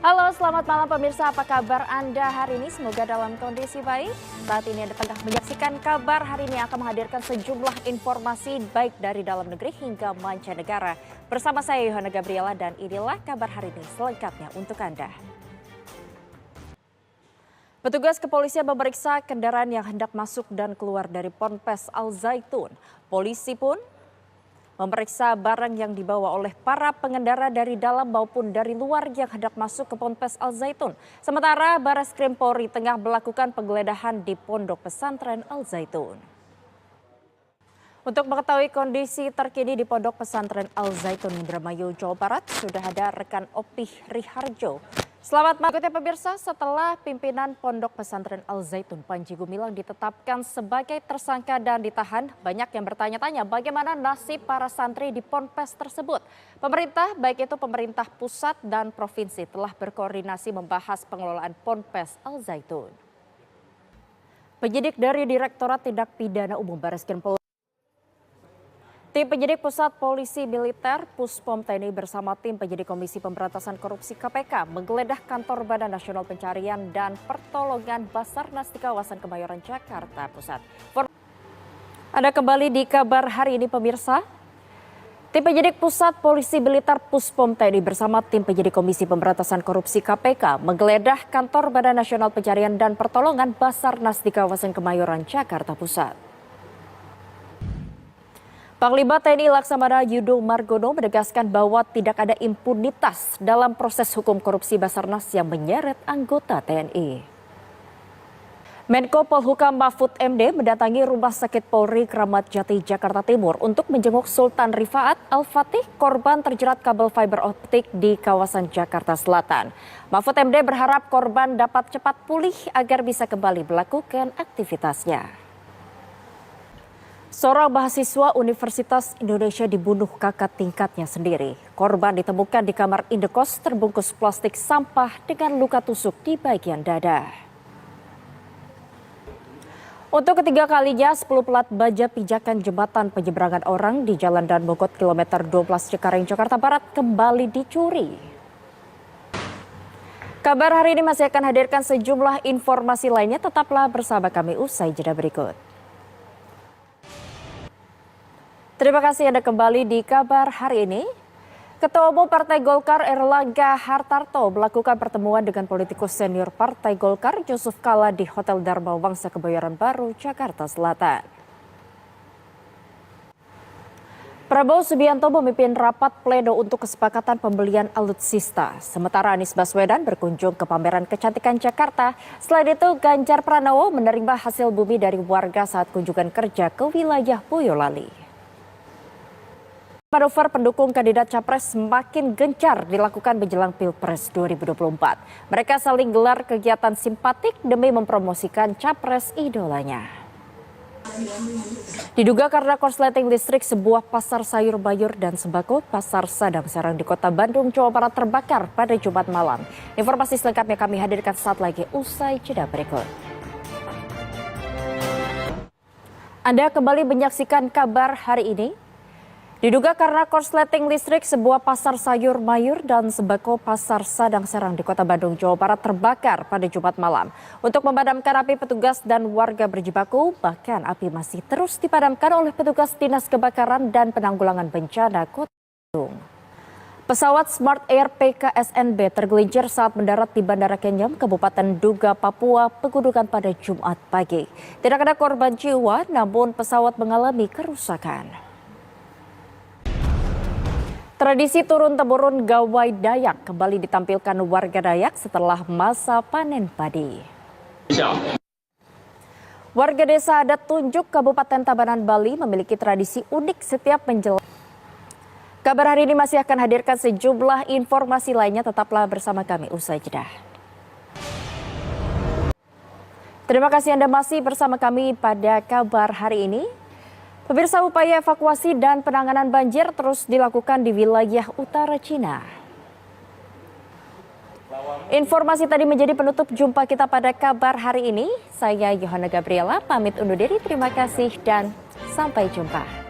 Halo, selamat malam pemirsa. Apa kabar Anda hari ini? Semoga dalam kondisi baik. Saat ini Anda tengah menyaksikan Kabar Hari Ini akan menghadirkan sejumlah informasi baik dari dalam negeri hingga mancanegara. Bersama saya Yohana Gabriela dan inilah Kabar Hari Ini selengkapnya untuk Anda. Petugas kepolisian memeriksa kendaraan yang hendak masuk dan keluar dari Ponpes Al Zaitun. Polisi pun memeriksa barang yang dibawa oleh para pengendara dari dalam maupun dari luar yang hendak masuk ke Ponpes Al Zaitun. Sementara Bareskrim Polri tengah melakukan penggeledahan di Pondok Pesantren Al Zaitun. Untuk mengetahui kondisi terkini di Pondok Pesantren Al Zaitun Indramayu, Jawa Barat, sudah ada rekan Opih Riharjo. Selamat malam pemirsa. Setelah pimpinan Pondok Pesantren Al Zaitun Panji Gumilang ditetapkan sebagai tersangka dan ditahan, banyak yang bertanya-tanya bagaimana nasib para santri di ponpes tersebut. Pemerintah, baik itu pemerintah pusat dan provinsi, telah berkoordinasi membahas pengelolaan Ponpes Al Zaitun. Penyidik dari Direktorat Tindak Pidana Umum Bareskrim Polri, tim penyidik Pusat Polisi Militer Puspom TNI bersama tim penyidik Komisi Pemberantasan Korupsi KPK menggeledah kantor Badan Nasional Pencarian dan Pertolongan Basarnas di kawasan Kemayoran, Jakarta Pusat. Ada kembali di Kabar Hari Ini pemirsa. Tim penyidik Pusat Polisi Militer Puspom TNI bersama tim penyidik Komisi Pemberantasan Korupsi KPK menggeledah kantor Badan Nasional Pencarian dan Pertolongan Basarnas di kawasan Kemayoran, Jakarta Pusat. Panglima TNI Laksamana Yudo Margono menegaskan bahwa tidak ada impunitas dalam proses hukum korupsi Basarnas yang menyeret anggota TNI. Menko Polhukam Mahfud MD mendatangi Rumah Sakit Polri Kramat Jati, Jakarta Timur untuk menjenguk Sultan Rifaat Al-Fatih, korban terjerat kabel fiber optik di kawasan Jakarta Selatan. Mahfud MD berharap korban dapat cepat pulih agar bisa kembali melakukan aktivitasnya. Seorang mahasiswa Universitas Indonesia dibunuh kakak tingkatnya sendiri. Korban ditemukan di kamar indekos terbungkus plastik sampah dengan luka tusuk di bagian dada. Untuk ketiga kalinya, 10 pelat baja pijakan jembatan penyeberangan orang di Jalan Dan Mogot kilometer 12 Cengkareng, Jakarta Barat kembali dicuri. Kabar Hari Ini masih akan hadirkan sejumlah informasi lainnya. Tetaplah bersama kami usai jeda berikut. Terima kasih Anda kembali di Kabar Hari Ini. Ketua Umum Partai Golkar Erlangga Hartarto melakukan pertemuan dengan politikus senior Partai Golkar Yusuf Kala di Hotel Dharma Wangsa Kebayoran Baru, Jakarta Selatan. Prabowo Subianto memimpin rapat pleno untuk kesepakatan pembelian alutsista. Sementara Anies Baswedan berkunjung ke pameran kecantikan Jakarta. Selain itu, Ganjar Pranowo menerima hasil bumi dari warga saat kunjungan kerja ke wilayah Boyolali. Manuver pendukung kandidat Capres semakin gencar dilakukan menjelang Pilpres 2024. Mereka saling gelar kegiatan simpatik demi mempromosikan Capres idolanya. Diduga karena korsleting listrik, sebuah pasar sayur bayur dan sembako Pasar Sadang Serang di Kota Bandung, Jawa Barat terbakar pada Jumat malam. Informasi selengkapnya kami hadirkan saat lagi usai jeda berikut. Anda kembali menyaksikan Kabar Hari Ini. Diduga karena korsleting listrik, sebuah pasar sayur mayur dan sembako Pasar Sadang Serang di Kota Bandung, Jawa Barat terbakar pada Jumat malam. Untuk memadamkan api, petugas dan warga berjibaku, bahkan api masih terus dipadamkan oleh petugas Dinas Kebakaran dan Penanggulangan Bencana Kota Bandung. Pesawat Smart Air PKSNB tergelincir saat mendarat di Bandara Kenyam, Kabupaten Duga, Papua, Pegunungan pada Jumat pagi. Tidak ada korban jiwa, namun pesawat mengalami kerusakan. Tradisi turun-temurun gawai Dayak kembali ditampilkan warga Dayak setelah masa panen padi. Warga desa adat Tunjuk, Kabupaten Tabanan, Bali memiliki tradisi unik setiap menjelang. Kabar Hari Ini masih akan hadirkan sejumlah informasi lainnya. Tetaplah bersama kami usai jeda. Terima kasih Anda masih bersama kami pada Kabar Hari Ini. Pemirsa, upaya evakuasi dan penanganan banjir terus dilakukan di wilayah utara Cina. Informasi tadi menjadi penutup jumpa kita pada Kabar Hari Ini. Saya Yohana Gabriela pamit undur diri. Terima kasih dan sampai jumpa.